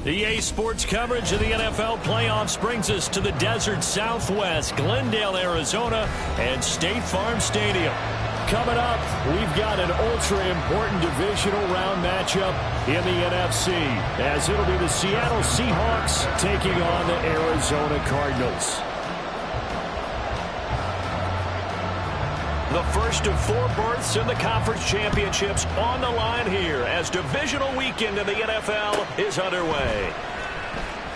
EA Sports coverage of the NFL playoffs brings us to the desert Southwest, Glendale, Arizona, and State Farm Stadium. Coming up, we've got an ultra-important divisional round matchup in the NFC, as it'll be the Seattle Seahawks taking on the Arizona Cardinals. The first of 4 berths in the conference championships on the line here as divisional weekend in the NFL is underway.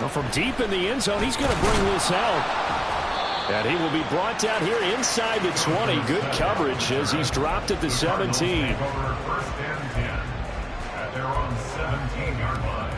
Well, from deep in the end zone, he's going to bring this out. And he will be brought down here inside the 20. Good coverage as he's dropped at the 17. First and 10 at their own 17-yard line.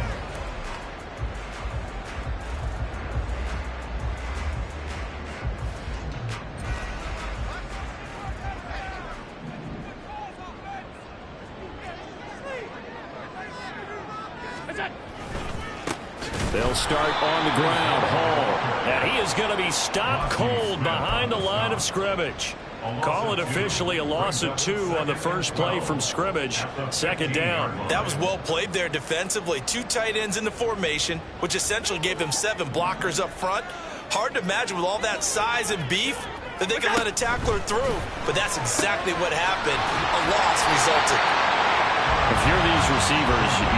They'll start on the ground. Hall. And he is going to be stopped cold behind the line of scrimmage. Call it officially a loss of 2 on the first play from scrimmage. Second down. That was well played there defensively. 2 tight ends in the formation, which essentially gave them 7 blockers up front. Hard to imagine with all that size and beef that they could let a tackler through. But that's exactly what happened. A loss resulted. If you're these receivers, you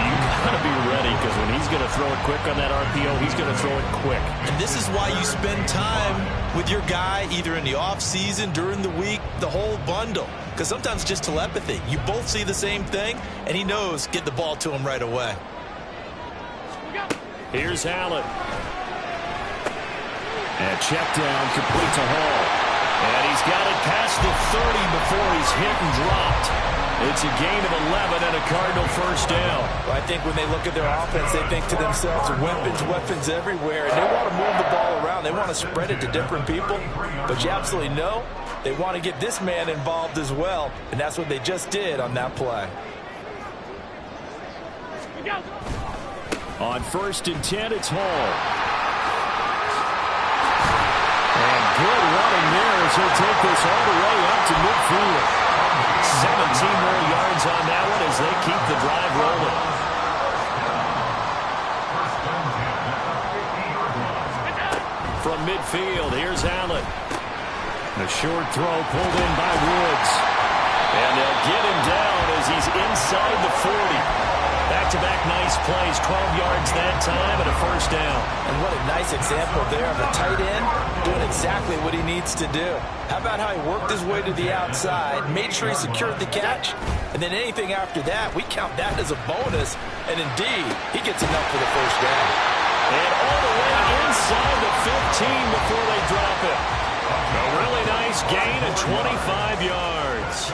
got to be ready, because when he's going to throw it quick on that RPO, he's going to throw it quick. And this is why you spend time with your guy either in the offseason, during the week, the whole bundle. Because sometimes it's just telepathy. You both see the same thing, and he knows get the ball to him right away. Here's Allen. And check down complete to Hall. And he's got it past the 30 before he's hit and dropped. It's a gain of 11 and a Cardinal first down. Well, I think when they look at their offense, they think to themselves, weapons everywhere. And they want to move the ball around. They want to spread it to different people. But you absolutely know they want to get this man involved as well. And that's what they just did on that play. On first and 10, it's Hall. And good running there as he'll take this all the way up to midfield. 17 more yards on that one as they keep the drive rolling. From midfield, here's Allen. A short throw pulled in by Woods. And they'll get him down as he's inside the 40. Back-to-back nice plays, 12 yards that time and a first down. And what a nice example there of a tight end doing exactly what he needs to do. How about how he worked his way to the outside, made sure he secured the catch, and then anything after that, we count that as a bonus. And indeed, he gets enough for the first down. And all the way inside the 15 before they drop it. A really nice gain of 25 yards.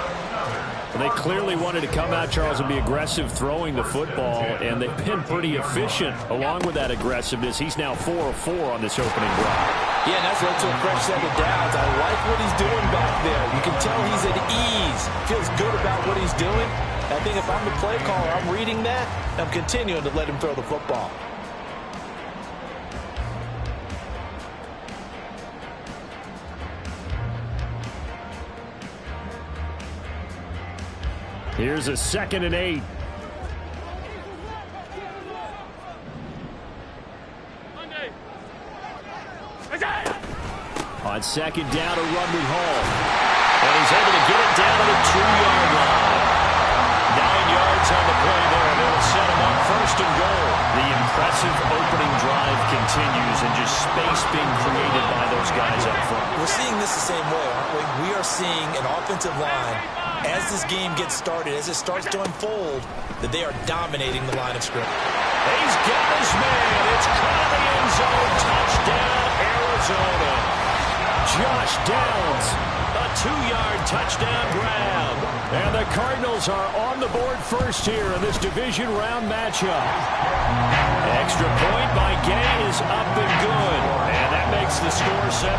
They clearly wanted to come out, Charles, and be aggressive throwing the football, and they've been pretty efficient along with that aggressiveness. He's now 4 of 4 on this opening drive. Yeah, and that's led to a fresh set of downs. I like what he's doing back there. You can tell he's at ease, feels good about what he's doing. I think if I'm the play caller, I'm reading that, I'm continuing to let him throw the football. Here's a 2nd and 8. On second down, a run with Hall. And he's able to get it down to the 2-yard line. 9 yards on the play there, and it'll set him up first and goal. The impressive opening drive continues, and just space being created by the those guys up front. We're seeing this the same way, aren't we? We are seeing an offensive line, as this game gets started, as it starts to unfold, that they are dominating the line of scrimmage. He's got his man. It's caught in the end zone. Touchdown, Arizona. Josh Downs, a 2-yard touchdown grab. And the Cardinals are on the board first here in this division round matchup. Extra point by Gay is up and good. And that makes the score 7-0.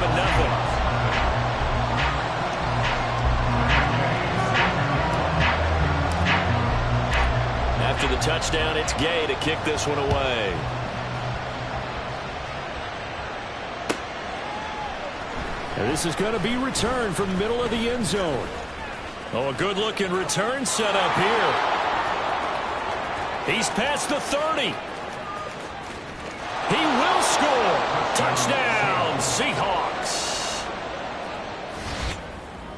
After the touchdown, it's Gay to kick this one away. And this is going to be returned from the middle of the end zone. Oh, a good-looking return set up here. He's past the 30. He will score. Touchdown, Seahawks.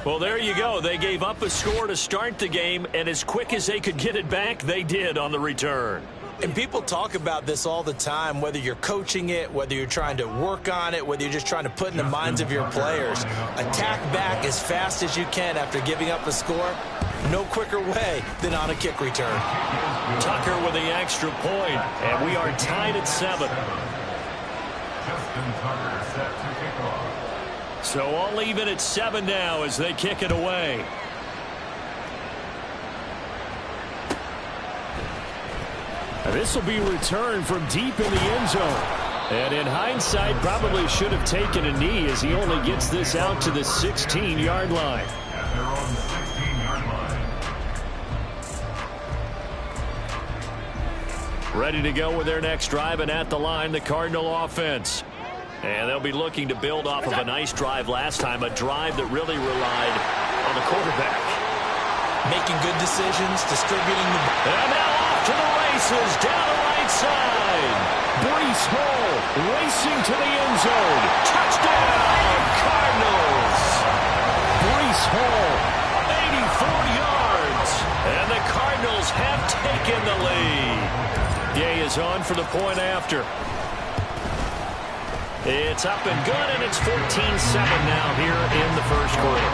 Well, there you go. They gave up a score to start the game, and as quick as they could get it back, they did on the return. And people talk about this all the time, whether you're coaching it, whether you're trying to work on it, whether you're just trying to put in the minds of your players. Attack back as fast as you can after giving up a score. No quicker way than on a kick return. Tucker with the extra point, and we are tied at 7. Justin Tucker set to kick off. So all even at 7 now as they kick it away. And this will be returned from deep in the end zone. And in hindsight, probably should have taken a knee as he only gets this out to the 16-yard line. At their own 16-yard line. Ready to go with their next drive, and at the line, the Cardinal offense. And they'll be looking to build off of a nice drive last time, a drive that really relied on the quarterback. Making good decisions, distributing the ball. And now off to the races, down the right side. Breece Hall racing to the end zone. Touchdown, Cardinals. Breece Hall, 84 yards. And the Cardinals have taken the lead. Gay is on for the point after. It's up and good, and it's 14-7 now here in the first quarter.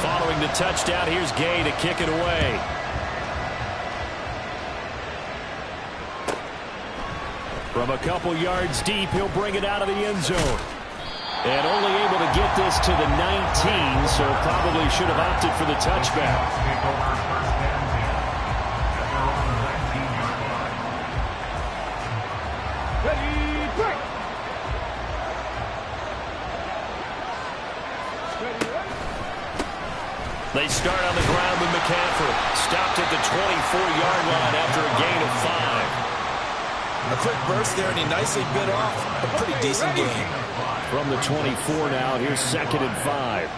Following the touchdown, here's Gay to kick it away. From a couple yards deep, he'll bring it out of the end zone. And only able to get this to the 19, so probably should have opted for the touchback. They start on the ground with McCaffrey. Stopped at the 24-yard line after a gain of 5. A quick burst there, and he nicely bit off a pretty decent game. From the 24 now, here's 2nd and 5.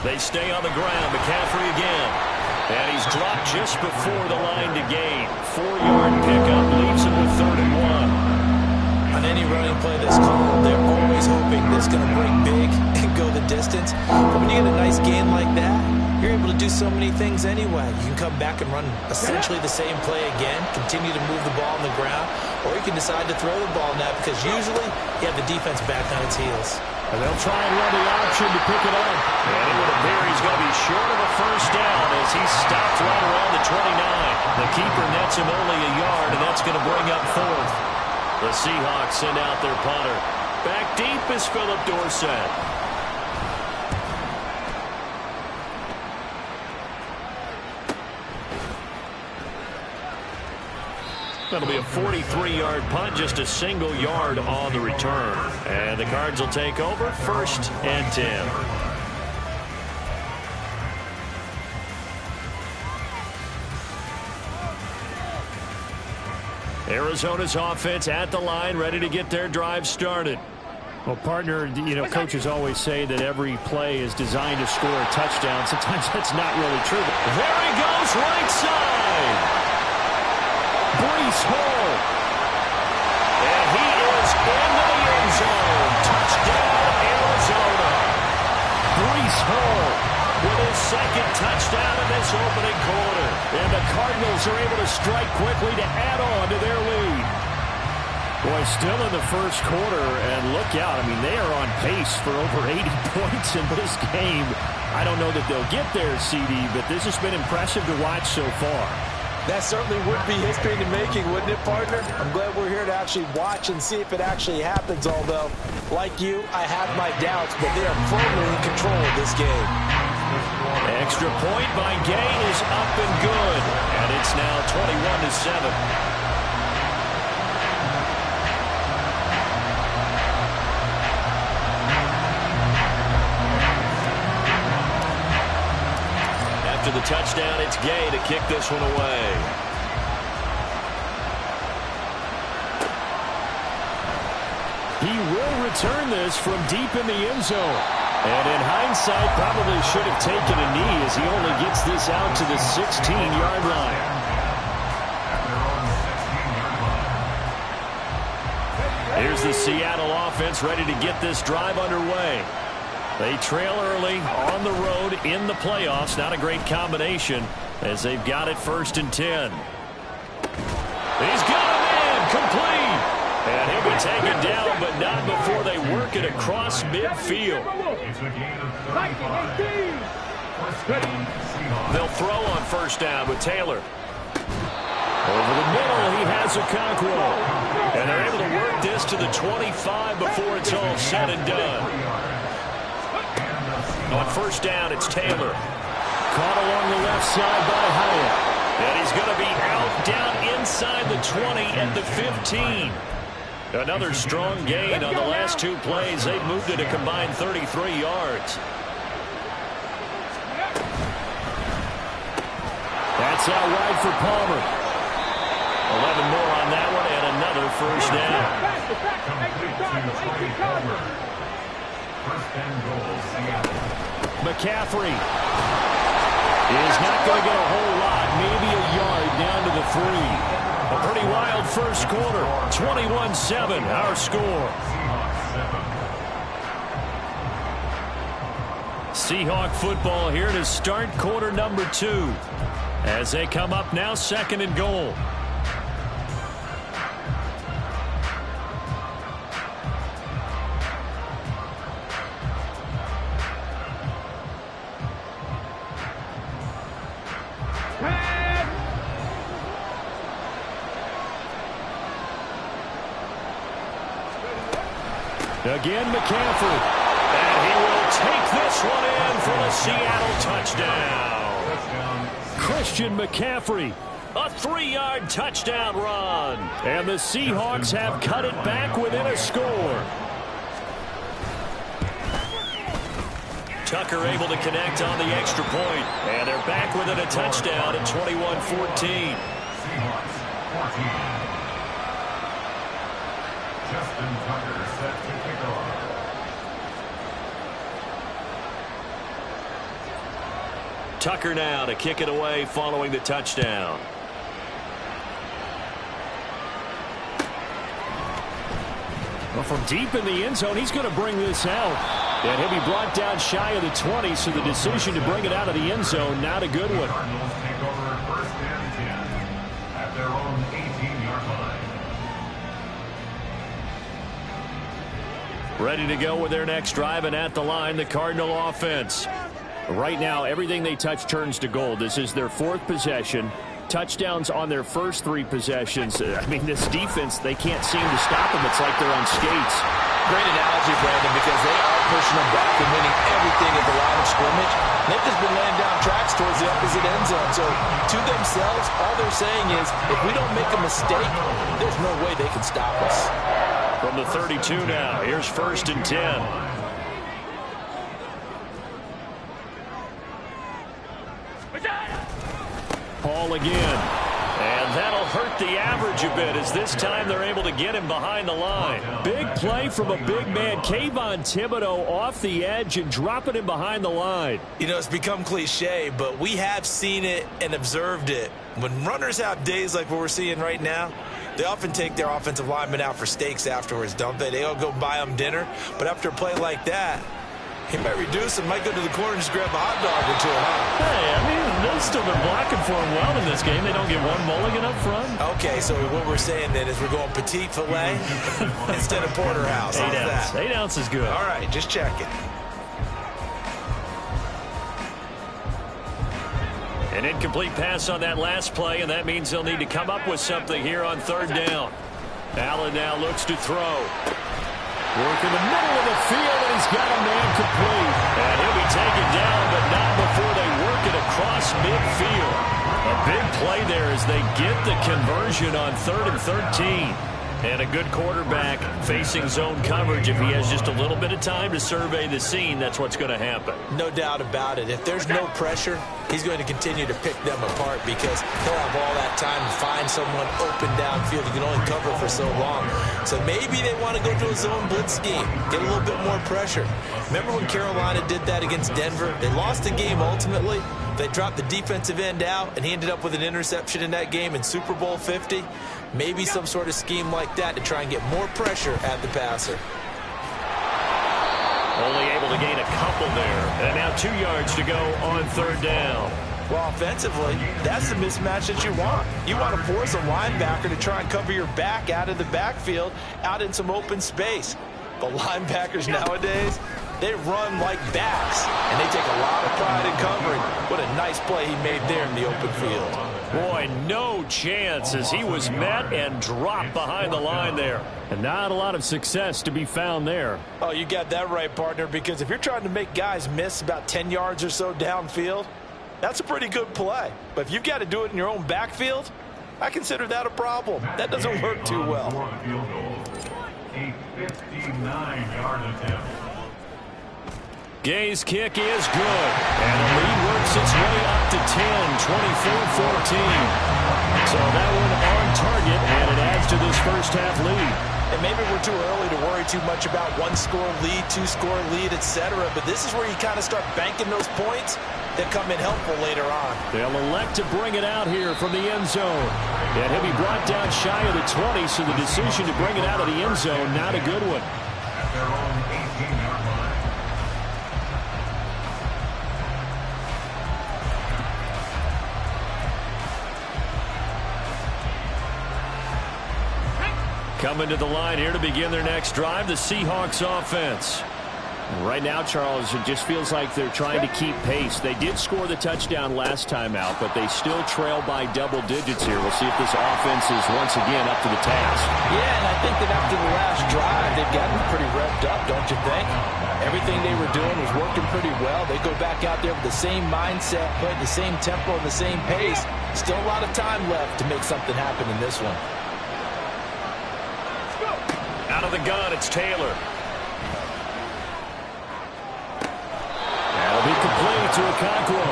They stay on the ground. McCaffrey again. And he's dropped just before the line to gain. 4-yard pickup leaves him with 3rd and 1. On any running play that's called, they're always hoping that it's going to break big and go the distance. But when you get a nice gain like that, you're able to do so many things anyway. You can come back and run essentially the same play again, continue to move the ball on the ground, or you can decide to throw the ball now because usually you have the defense back on its heels. And they'll try and run the option to pick it up. And it would appear he's going to be short of a first down as he's stopped right around the 29. The keeper nets him only a yard, and that's going to bring up 4th. The Seahawks send out their punter. Back deep is Philip Dorsett. That'll be a 43-yard punt, just a single yard on the return. And the Cards will take over 1st and 10. Arizona's offense at the line, ready to get their drive started. Well, partner, you know, coaches always say that every play is designed to score a touchdown. Sometimes that's not really true. There he goes, right side. Breece Hall. And he is in the end zone. Touchdown, Arizona. Breece Hall with his 2nd touchdown of this this opening quarter. And the Cardinals are able to strike quickly to add on to their lead. Boy, still in the first quarter, and look out. I mean, they are on pace for over 80 points in this game. I don't know that they'll get there, CD, but this has been impressive to watch so far. That certainly would be history in the making, wouldn't it, partner? I'm glad we're here to actually watch and see if it actually happens, although, like you, I have my doubts, but they are firmly in control of this game. Extra point by Gay is up and good, and it's now 21-7. After the touchdown, it's Gay to kick this one away. He will return this from deep in the end zone. And in hindsight, probably should have taken a knee as he only gets this out to the 16-yard line. Here's the Seattle offense ready to get this drive underway. They trail early on the road in the playoffs. Not a great combination as they've got it 1st and 10. He's got a man complete. And he'll be taken down, but not before they work it across midfield. They'll throw on 1st down with Taylor. Over the middle, he has a Okonkwo. And they're able to work this to the 25 before it's all said and done. On 1st down, it's Taylor. Caught along the left side by Hyatt. And he's going to be out down inside the 20 at the 15. Another strong gain on the last 2 plays. They've moved it a combined 33 yards. That's out wide for Palmer. 11 more on that one and another 1st down. McCaffrey is not going to get a whole lot, maybe a yard down to the 3. A pretty wild first quarter. 21-7, our score. Seahawk football here to start quarter number 2 as they come up now 2nd and goal. Again, McCaffrey. And he will take this one in for the Seattle touchdown. Christian McCaffrey, a 3-yard touchdown run. And the Seahawks have cut it back within a score. Tucker able to connect on the extra point. And they're back within a touchdown at 21-14. Justin Tucker set to kick off. Tucker now to kick it away following the touchdown. Well, from deep in the end zone, he's going to bring this out. And he'll be brought down shy of the 20, so the decision to bring it out of the end zone, not a good one. Cardinals take over 1st and 10 at their own 18-yard line. Ready to go with their next drive, and at the line, the Cardinal offense. Right now, everything they touch turns to gold. This is their 4th possession. Touchdowns on their first 3 possessions. I mean, this defense, they can't seem to stop them. It's like they're on skates. Great analogy, Brandon, because they are pushing them back and winning everything at the line of scrimmage. They've just been laying down tracks towards the opposite end zone. So, to themselves, all they're saying is, if we don't make a mistake, there's no way they can stop us. From the 32 now, here's 1st and 10. Paul again. And that'll hurt the average a bit as this time they're able to get him behind the line. Big play from a big man. Kayvon Thibodeau off the edge and dropping him behind the line. You know, it's become cliche, but we have seen it and observed it. When runners have days like what we're seeing right now, they often take their offensive linemen out for steaks afterwards, don't they? They all go buy them dinner. But after a play like that, he might reduce and might go to the corner and just grab a hot dog or two, huh? Hey, I mean, no most of them are blocking for him well in this game. They don't get one mulligan up front. Okay, so what we're saying then is we're going petite filet instead of porterhouse. 8 ounce. 8 ounce is good. All right, just checking. An incomplete pass on that last play, and that means they'll need to come up with something here on third down. Allen now looks to throw. Work in the middle of the field, and he's got a man complete. And he'll be taken down, but not before they work it across midfield. A big play there as they get the conversion on 3rd and 13. And a good quarterback facing zone coverage. If he has just a little bit of time to survey the scene, that's what's going to happen. No doubt about it. If there's no pressure, he's going to continue to pick them apart because he'll have all that time to find someone open downfield. He can only cover for so long. So maybe they want to go to a zone blitz scheme, get a little bit more pressure. Remember when Carolina did that against Denver? They lost the game ultimately. They dropped the defensive end out, and he ended up with an interception in that game in Super Bowl 50. Maybe some sort of scheme like that to try and get more pressure at the passer. Only able to gain a couple there. And now 2 yards to go on third down. Well, offensively, that's the mismatch that you want. You want to force a linebacker to try and cover your back out of the backfield, out in some open space. The linebackers nowadays, they run like backs, and they take a lot of pride in covering. What a nice play he made there in the open field. Boy, no chance as he was met and dropped behind the line there. And not a lot of success to be found there. Oh, you got that right, partner, because if you're trying to make guys miss about 10 yards or so downfield, that's a pretty good play. But if you've got to do it in your own backfield, I consider that a problem. That doesn't work too well. A 59-yard attempt. Gay's kick is good. And the lead works its way up to 10, 24-14. So that one on target, and it adds to this first half lead. And maybe we're too early to worry too much about one-score lead, two-score lead, etc. But this is where you kind of start banking those points that come in helpful later on. They'll elect to bring it out here from the end zone. And he'll be brought down shy of the 20, so the decision to bring it out of the end zone, not a good one. At their own 18-yard line. Coming to the line here to begin their next drive, the Seahawks offense. Right now, Charles, it just feels like they're trying to keep pace. They did score the touchdown last time out, but they still trail by double digits here. We'll see if this offense is once again up to the task. Yeah, and I think that after the last drive, they've gotten pretty revved up, don't you think? Everything they were doing was working pretty well. They go back out there with the same mindset, playing the same tempo and the same pace. Still a lot of time left to make something happen in this one. Out of the gun, it's Taylor. That'll be complete to Okonkwo.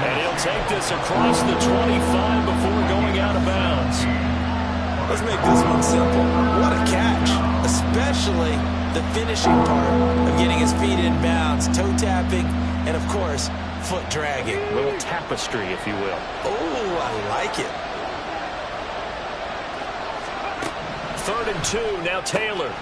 And he'll take this across the 25 before going out of bounds. Let's make this one simple. What a catch, especially the finishing part of getting his feet in bounds, toe tapping, and of course, foot dragging. A little tapestry, if you will. Oh, I like it. 3rd and 2, now Taylor.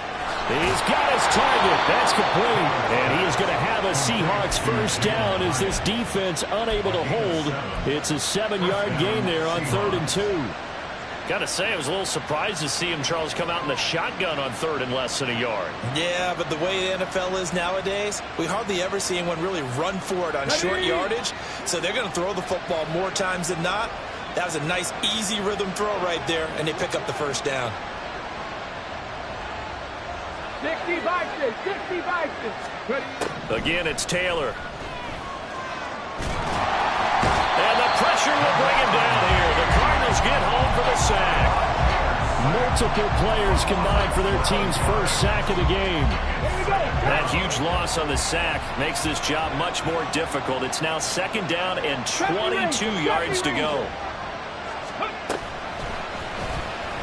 He's got his target. That's complete. And he is going to have a Seahawks first down as this defense unable to hold. It's a 7-yard gain there on 3rd and 2. Got to say, I was a little surprised to see him, Charles, come out in the shotgun on 3rd and less than a yard. Yeah, but the way the NFL is nowadays, we hardly ever see anyone really run for it on short yardage. So they're going to throw the football more times than not. That was a nice, easy rhythm throw right there, and they pick up the first down. 60 Vikings, 60 Vikings. Again, it's Taylor. And the pressure will bring him down here. The Cardinals get home for the sack. Multiple players combined for their team's first sack of the game. That huge loss on the sack makes this job much more difficult. It's now 2nd down and 22 yards to go.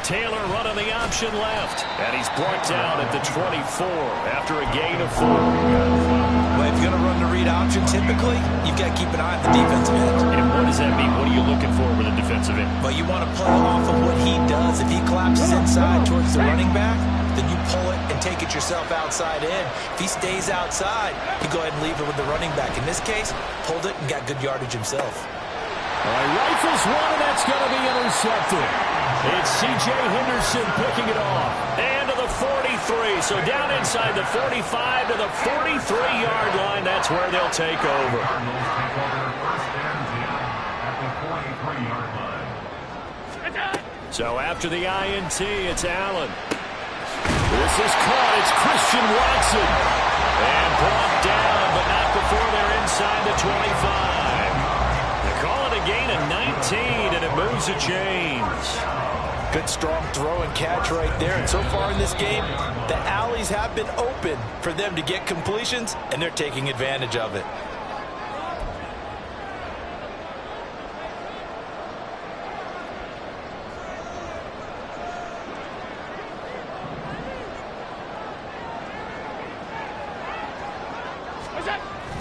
Taylor running the option left. And he's brought down at the 24 after a gain of 4. Well, if you're going to run the read option, typically, you've got to keep an eye on the defensive end. And what does that mean? What are you looking for with a defensive end? Well, you want to play off of what he does. If he collapses inside towards the running back, then you pull it and take it yourself outside in. If he stays outside, you go ahead and leave it with the running back. In this case, pulled it and got good yardage himself. one, and that's going to be intercepted. It's C.J. Henderson picking it off. And to the 43. So down inside the 45 to the 43-yard line. That's where they'll take over. Cardinals take over first and 10 at the 43-yard line. So after the INT, it's Allen. This is caught. It's Christian Watson. And brought down, but not before they're inside the 25. They call it a gain of 19, and it moves the chains. Good, strong throw and catch right there. And so far in this game, the alleys have been open for them to get completions, and they're taking advantage of it.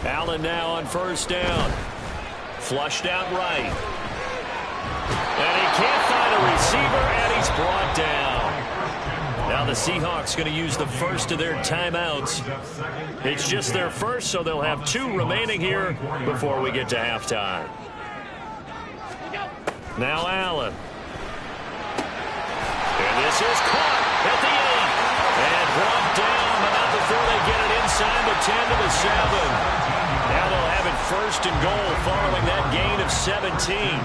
Allen now on first down. Flushed out right. And he can't find a receiver, and he's brought down. Now the Seahawks going to use the first of their timeouts. It's just their first, so they'll have 2 remaining here before we get to halftime. Now Allen. And this is caught at the 8. And brought down, but not before they get it inside the 10 to the 7. Now they'll have it first and goal following that gain of 17.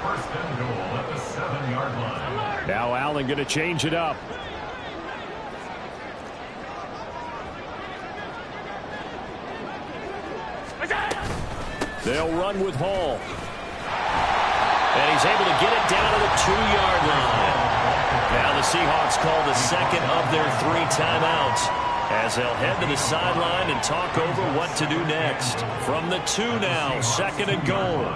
First and goal at the 7-yard line. Now Allen going to change it up. They'll run with Hall. And he's able to get it down to the 2-yard line. Now the Seahawks call the second of their 3 timeouts, as they'll head to the sideline and talk over what to do next. From the 2 now, second and goal.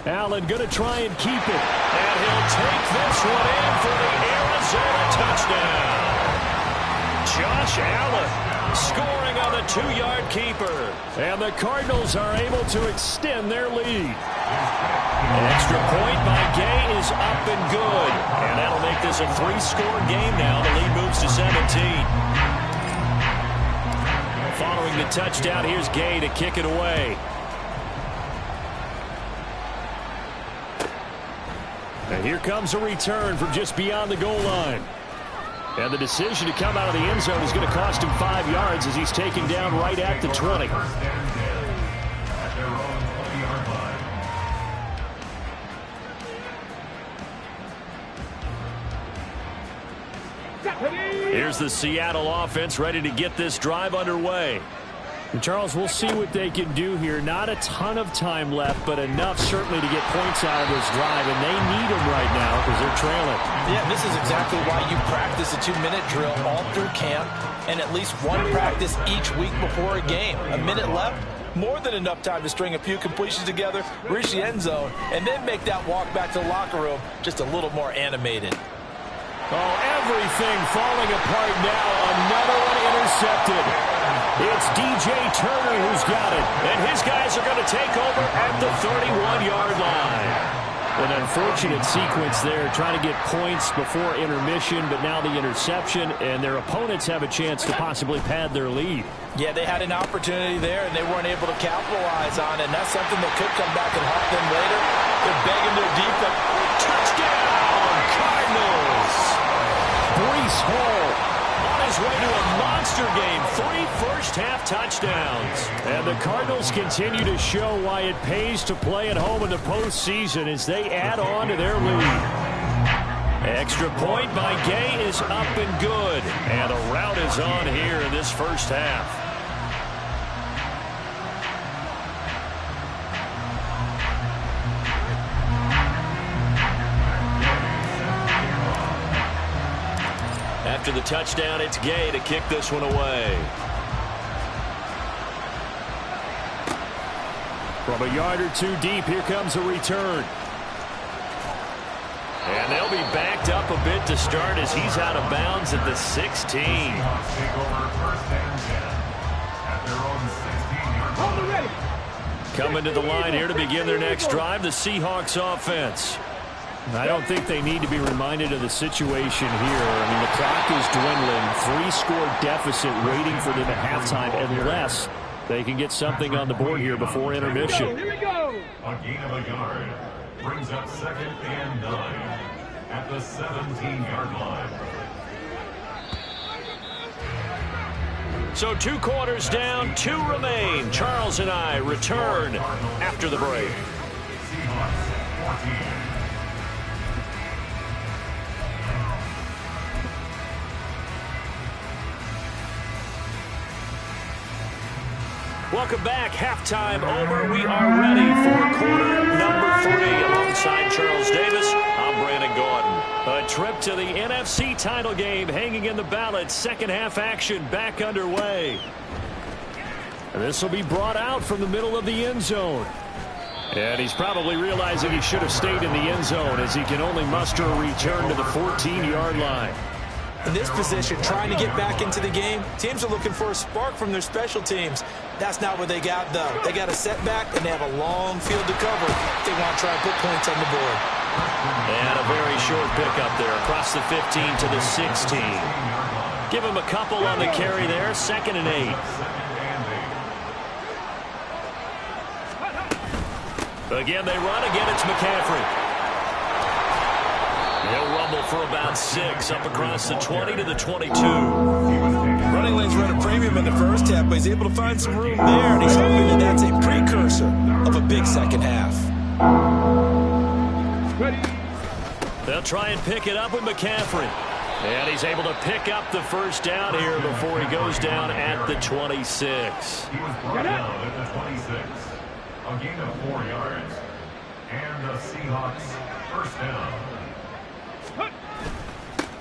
Allen going to try and keep it. And he'll take this one in for the Arizona touchdown. Josh Allen scoring on the 2-yard keeper. And the Cardinals are able to extend their lead. An extra point by Gay is up and good. And that'll make this a 3-score game now. The lead moves to 17. Following the touchdown, here's Gay to kick it away. And here comes a return from just beyond the goal line. And the decision to come out of the end zone is going to cost him 5 yards as he's taken down right at the 20. First and 10 at their own 20-yard line. Here's the Seattle offense ready to get this drive underway. And Charles, we'll see what they can do here. Not a ton of time left, but enough certainly to get points out of this drive, and they need them right now because they're trailing. Yeah, this is exactly why you practice a 2-minute drill all through camp and at least one practice each week before a game. A minute left, more than enough time to string a few completions together, reach the end zone, and then make that walk back to the locker room just a little more animated. Oh, everything falling apart now. Another one intercepted. It's DJ Turner who's got it. And his guys are going to take over at the 31-yard line. An unfortunate sequence there, trying to get points before intermission, but now the interception, and their opponents have a chance to possibly pad their lead. Yeah, they had an opportunity there, and they weren't able to capitalize on it, and that's something that could come back and haunt them later. They're begging their defense. Touchdown, Cardinals! Breece Hall on his way to a monster game. 3 first-half touchdowns. And the Cardinals continue to show why it pays to play at home in the postseason as they add on to their lead. Extra point by Gay is up and good. And the rout is on here in this first half. After the touchdown, it's Gay to kick this one away. From a yard or 2 deep, here comes a return. And they'll be backed up a bit to start as he's out of bounds at the 16. Take over first and 10 at their own 16-yard line. Hold it ready. Coming to the line here to begin their next drive, the Seahawks offense. I don't think they need to be reminded of the situation here. I mean, the clock is dwindling. 3-score deficit waiting for them at halftime unless They can get something on the board here before intermission. Here we go. A gain of a yard brings up 2nd and 9 at the 17-yard line. So 2 quarters down, 2 remain. Charles and I return after the break. Seahawks 14. Welcome back. Halftime over. We are ready for quarter number 3. Alongside Charles Davis, I'm Brandon Gordon. A trip to the NFC title game hanging in the balance. Second half action back underway. And this will be brought out from the middle of the end zone. And he's probably realizing he should have stayed in the end zone as he can only muster a return to the 14-yard line. In this position, trying to get back into the game, teams are looking for a spark from their special teams. That's not what they got, though. They got a setback, and they have a long field to cover. They want to try and put points on the board. And a very short pickup there across the 15 to the 16. Give him a couple on the carry there. 2nd and 8. Again, they run. Again, it's McCaffrey. He'll rumble for about 6 up across the 20 to the 22. Running lanes run a premium in the first half, but he's able to find some room there, and he's hoping that that's a precursor of a big second half. They'll try and pick it up with McCaffrey. And he's able to pick up the first down here before he goes down at the 26. He was brought down at the 26. A gain of 4 yards. And the Seahawks first down.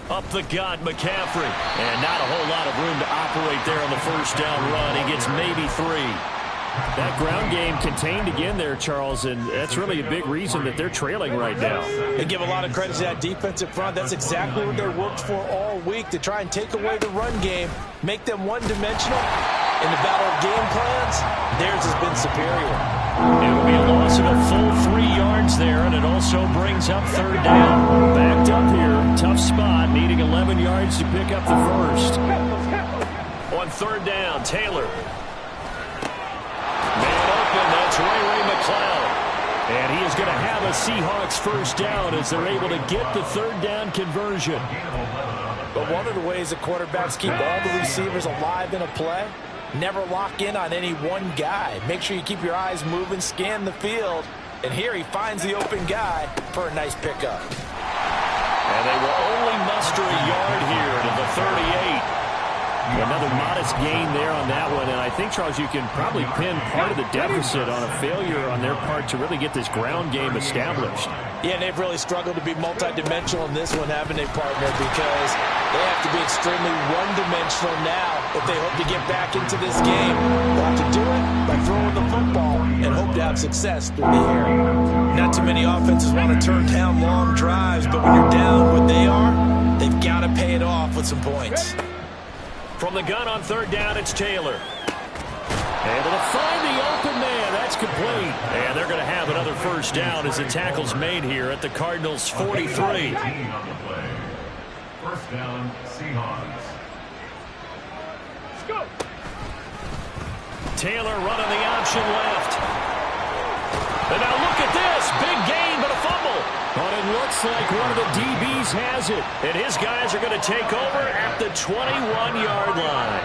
Up the gut, McCaffrey. And not a whole lot of room to operate there on the first down run. He gets maybe 3. That ground game contained again there, Charles, and that's really a big reason that they're trailing right now. They give a lot of credit to that defensive front. That's exactly what they worked for all week, to try and take away the run game, make them one-dimensional. In the battle of game plans, theirs has been superior. It will be a loss of a full 3 yards there, and it also brings up 3rd down. Backed up here, tough spot, needing 11 yards to pick up the first. On 3rd down, Taylor. Man open, that's Ray McCloud. And he is going to have a Seahawks first down as they're able to get the 3rd down conversion. But one of the ways that quarterbacks keep all the receivers alive in a play, never lock in on any one guy. Make sure you keep your eyes moving, scan the field. And here he finds the open guy for a nice pickup. And they will only muster a yard here to the 38. Another modest gain there on that one, and I think, Charles, you can probably pin part of the deficit on a failure on their part to really get this ground game established. Yeah, and they've really struggled to be multidimensional in this one, haven't they, partner? Because they have to be extremely one-dimensional now if they hope to get back into this game. They'll have to do it by throwing the football and hope to have success through the air. Not too many offenses want to turn down long drives, but when you're down what they are, they've got to pay it off with some points. From the gun on 3rd down, it's Taylor. Able to find the open man. That's complete. And they're going to have another first down as the tackle's made here at the Cardinals' 43. First down, Seahawks. Taylor running the option left. And now look at this. Big gain, but a fumble. But it looks like one of the DBs has it. And his guys are going to take over at the 21-yard line.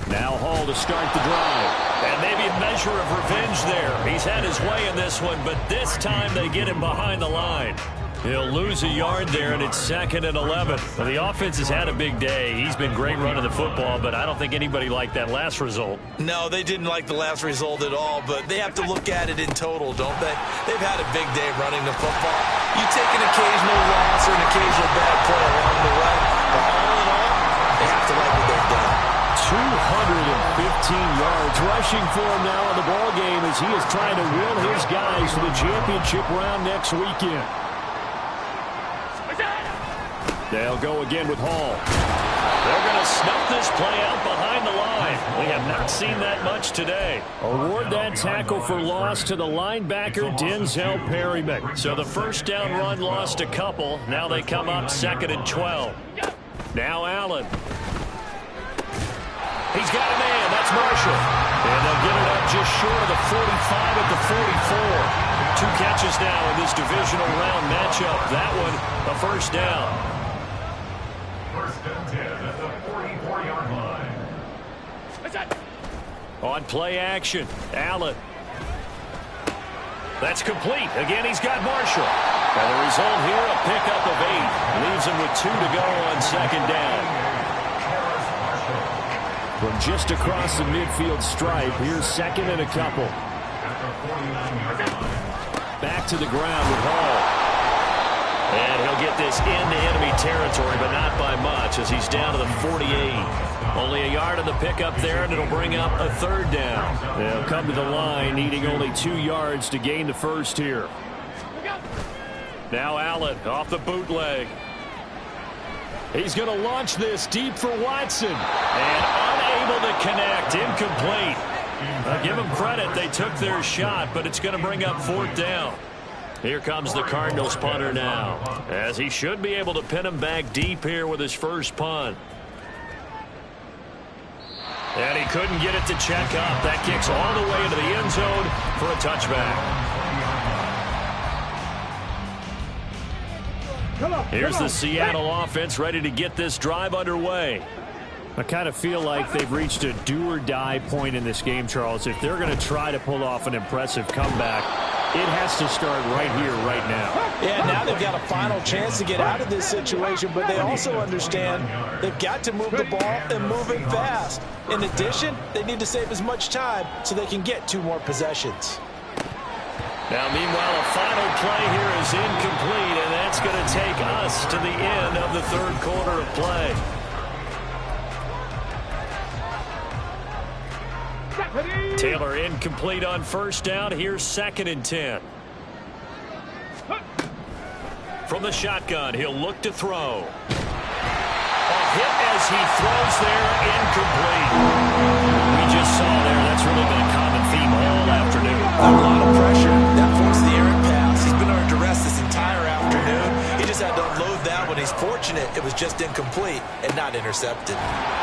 Now Hall to start the drive. And maybe a measure of revenge there. He's had his way in this one, but this time they get him behind the line. He'll lose a yard there, and it's 2nd and 11. Well, the offense has had a big day. He's been great running the football, but I don't think anybody liked that last result. No, they didn't like the last result at all, but they have to look at it in total, don't they? They've had a big day running the football. You take an occasional loss or an occasional bad play along the way, but all in all, they have to like what they've done. 215 yards rushing for him now in the ball game as he is trying to will his guys to the championship round next weekend. They'll go again with Hall. They'll going to snuff this play out behind the line. We have not seen that much today. Award that tackle for loss to the linebacker, Denzel Perryman. So the first down run lost a couple. Now they come up 2nd and 12. Now Allen. He's got a man. That's Marshall. And they'll get it up just short of the 45 at the 44. 2 catches now in this divisional round matchup. That one, a first down. First and 10 at the 44-yard line. On play action, Allen. That's complete. Again, he's got Marshall. And the result here, a pickup of 8. Leaves him with 2 to go on 2nd down. From just across the midfield stripe, here's 2nd and a couple. Back to the ground with Hall. And he'll get this into enemy territory, but not by much, as he's down to the 48. Only a yard on the pickup there, and it'll bring up a 3rd down. They'll come to the line, needing only 2 yards to gain the first here. Now Allen off the bootleg. He's going to launch this deep for Watson. And unable to connect, incomplete. I'll give them credit, they took their shot, but it's going to bring up 4th down. Here comes the Cardinals punter now, as he should be able to pin him back deep here with his first punt. And he couldn't get it to check up. That kicks all the way into the end zone for a touchback. Here's the Seattle offense ready to get this drive underway. I kind of feel like they've reached a do-or-die point in this game, Charles. If they're going to try to pull off an impressive comeback, it has to start right here, right now. Yeah, now they've got a final chance to get out of this situation, but they also understand they've got to move the ball and move it fast. In addition, they need to save as much time so they can get 2 more possessions. Now, meanwhile, a final play here is incomplete, and that's going to take us to the end of the 3rd quarter of play. Taylor incomplete on first down. Here's 2nd and 10. From the shotgun, he'll look to throw. A hit as he throws there, incomplete. We just saw there, that's really been a common theme all afternoon. A lot of pressure. That forced the errant pass. He's been under duress this entire afternoon. He just had to unload that one. He's fortunate it was just incomplete and not intercepted.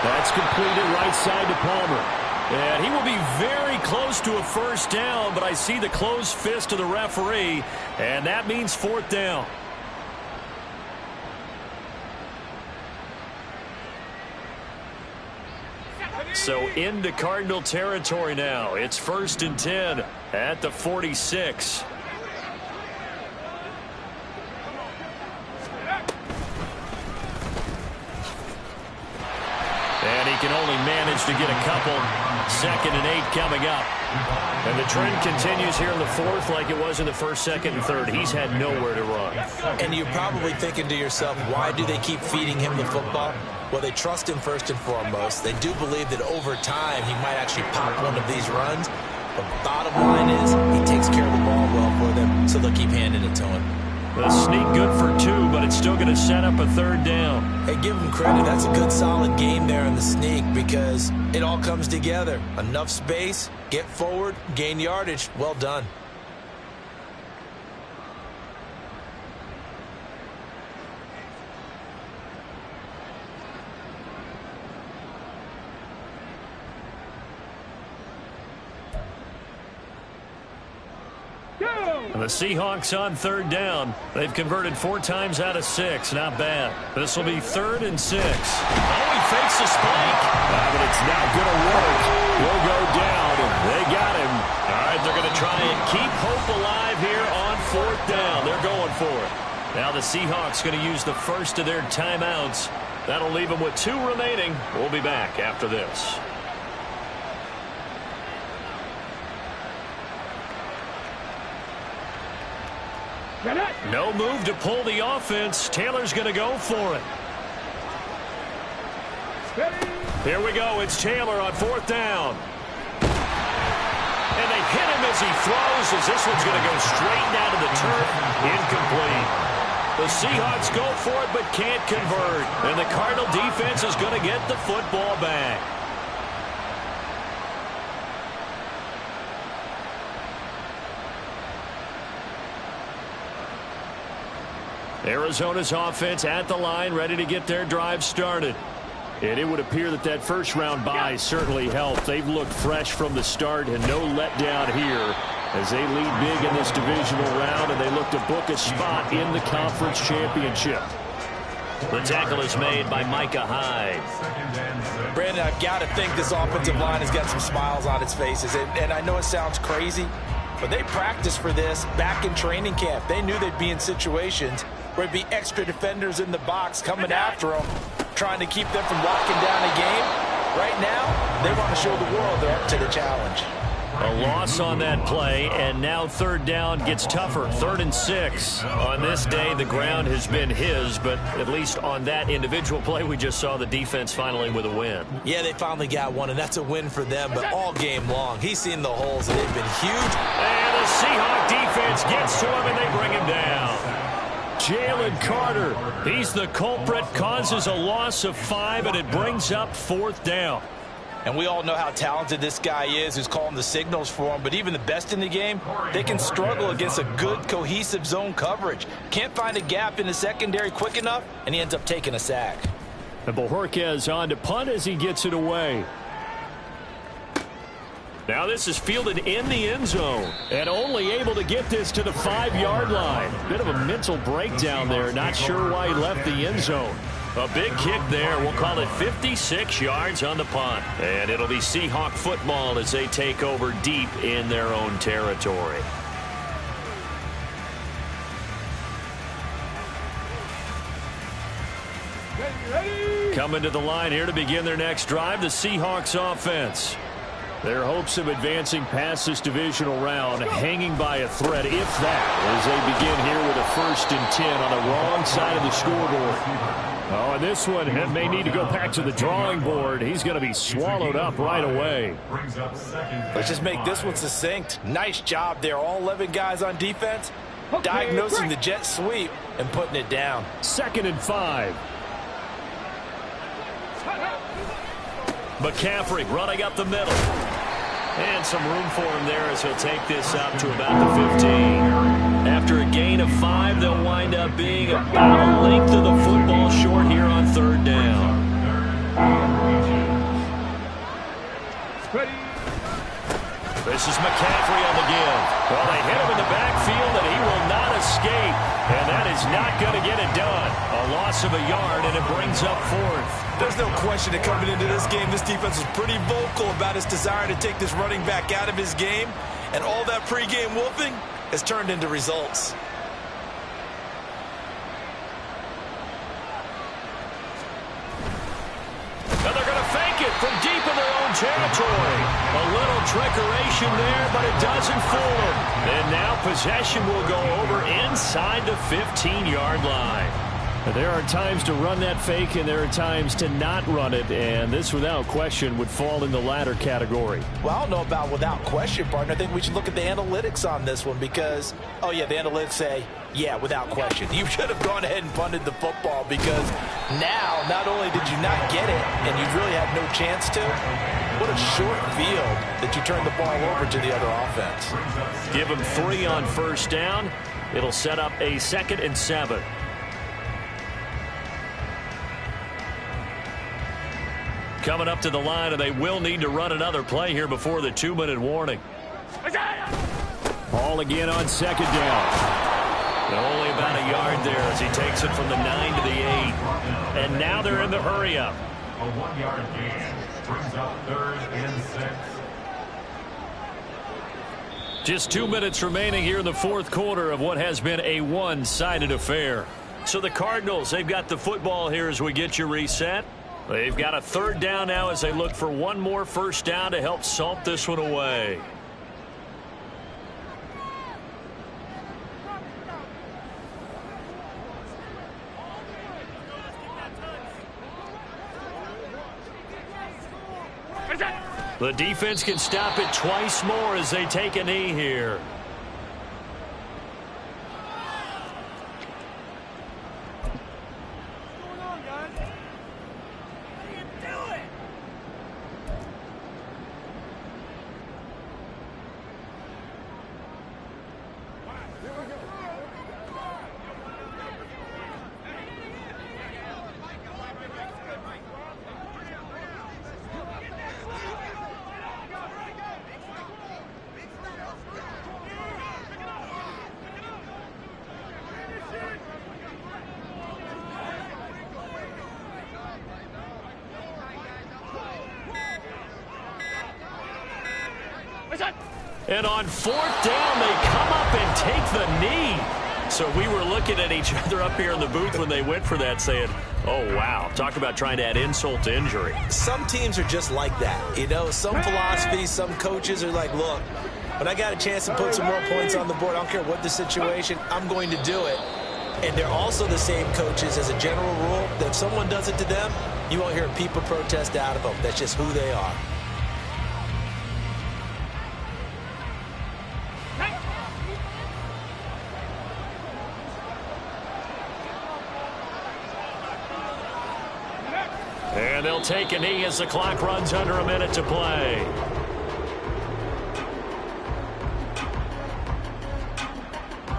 That's completed right side to Palmer. And he will be very close to a first down, but I see the closed fist of the referee, and that means 4th down. So into Cardinal territory now. It's 1st and 10 at the 46. And he can only manage to get a couple. 2nd and 8 coming up. And the trend continues here in the 4th like it was in the 1st, 2nd, and 3rd. He's had nowhere to run. And you're probably thinking to yourself, why do they keep feeding him the football? Well, they trust him first and foremost. They do believe that over time he might actually pop one of these runs. But bottom line is he takes care of the ball well for them, so they'll keep handing it to him. The sneak good for 2, but it's still going to set up a 3rd down. Hey, give him credit. That's a good, solid game there in the sneak because it all comes together. Enough space, get forward, gain yardage. Well done. And the Seahawks on 3rd down. They've converted 4 times out of 6. Not bad. This will be 3rd and 6. Oh, he fakes a spike. But it's not going to work. He'll go down. They got him. All right, they're going to try and keep hope alive here on 4th down. They're going for it. Now the Seahawks going to use the first of their timeouts. That'll leave them with 2 remaining. We'll be back after this. No move to pull the offense. Taylor's going to go for it. Here we go. It's Taylor on 4th down. And they hit him as he throws, as this one's going to go straight down to the turf. Incomplete. The Seahawks go for it but can't convert. And the Cardinal defense is going to get the football back. Arizona's offense at the line, ready to get their drive started. And it would appear that that first round bye certainly helped. They've looked fresh from the start and no letdown here as they lead big in this divisional round, and they look to book a spot in the conference championship. The tackle is made by Micah Hyde. Brandon, I've got to think this offensive line has got some smiles on its faces. And I know it sounds crazy, but they practiced for this back in training camp. They knew they'd be in situations where there'd be extra defenders in the box coming after them, trying to keep them from locking down a game. Right now, they want to show the world they're up to the challenge. A loss on that play, and now third down gets tougher. 3rd and 6. On this day, the ground has been his, but at least on that individual play, we just saw the defense finally with a win. Yeah, they finally got one, and that's a win for them, but all game long, he's seen the holes, and they've been huge. And the Seahawks defense gets to him, and they bring him down. Jalen Carter, he's the culprit, causes a loss of 5, and it brings up 4th down. And we all know how talented this guy is who's calling the signals for him. But even the best in the game, they can struggle against a good, cohesive zone coverage. Can't find a gap in the secondary quick enough, and he ends up taking a sack. And Bojorquez on to punt as he gets it away. Now this is fielded in the end zone. And only able to get this to the 5-yard line. Bit of a mental breakdown there. Not sure why he left the end zone. A big kick there. We'll call it 56 yards on the punt. And it'll be Seahawk football as they take over deep in their own territory. Coming to the line here to begin their next drive, the Seahawks offense. Their hopes of advancing past this divisional round hanging by a thread, if that, as they begin here with a 1st and 10 on the wrong side of the scoreboard. Oh, and this one may need to go back to the drawing board. He's going to be swallowed up right away. Let's just make this one succinct. Nice job there. All 11 guys on defense, diagnosing the jet sweep and putting it down. 2nd and 5. McCaffrey running up the middle. And some room for him there as he'll take this up to about the 15. After a gain of 5, they'll wind up being about a length of the football short here on 3rd down. This is McCaffrey on the give. Well, they hit him in the backfield, and he will not escape. And that is not going to get it done. A loss of a yard, and it brings up 4th. There's no question that coming into this game, this defense was pretty vocal about its desire to take this running back out of his game. And all that pregame wolfing has turned into results. And they're going to fake it from deep in their own territory. A little trickeration there, but it doesn't fool them. And now possession will go over inside the 15-yard line. There are times to run that fake, and there are times to not run it, and this, without question, would fall in the latter category. Well, I don't know about without question, partner. I think we should look at the analytics on this one because, oh, yeah, the analytics say, yeah, without question. You should have gone ahead and punted the football because now not only did you not get it and you really had no chance to, what a short field that you turned the ball over to the other offense. Give them 3 on 1st down. It'll set up a 2nd and 7. Coming up to the line, and they will need to run another play here before the 2-minute warning. Ball again on 2nd down. And only about a yard there as he takes it from the 9 to the 8. And now they're in the hurry-up. A 1-yard gain brings up 3rd and 6. Just 2 minutes remaining here in the 4th quarter of what has been a one-sided affair. So the Cardinals, they've got the football here as we get you reset. They've got a 3rd down now as they look for one more 1st down to help salt this one away. The defense can stop it twice more as they take a knee here. And on 4th down, they come up and take the knee. So we were looking at each other up here in the booth when they went for that saying, oh, wow, talk about trying to add insult to injury. Some teams are just like that. You know, some philosophies, some coaches are like, look, when I got a chance to put some more points on the board, I don't care what the situation, I'm going to do it. And they're also the same coaches as a general rule that if someone does it to them, you won't hear a peep of protest out of them. That's just who they are. And they'll take a knee as the clock runs under a minute to play.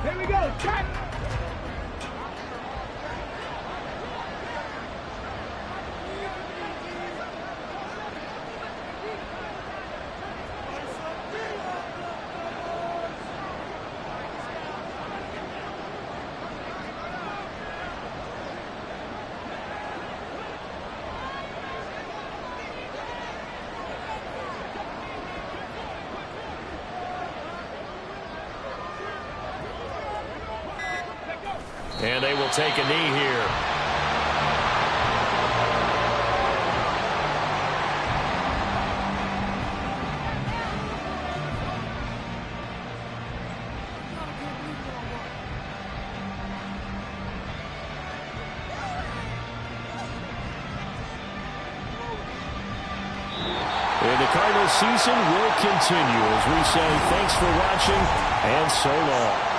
Here we go, check. And they will take a knee here. And the Cardinals season will continue as we say thanks for watching and so long.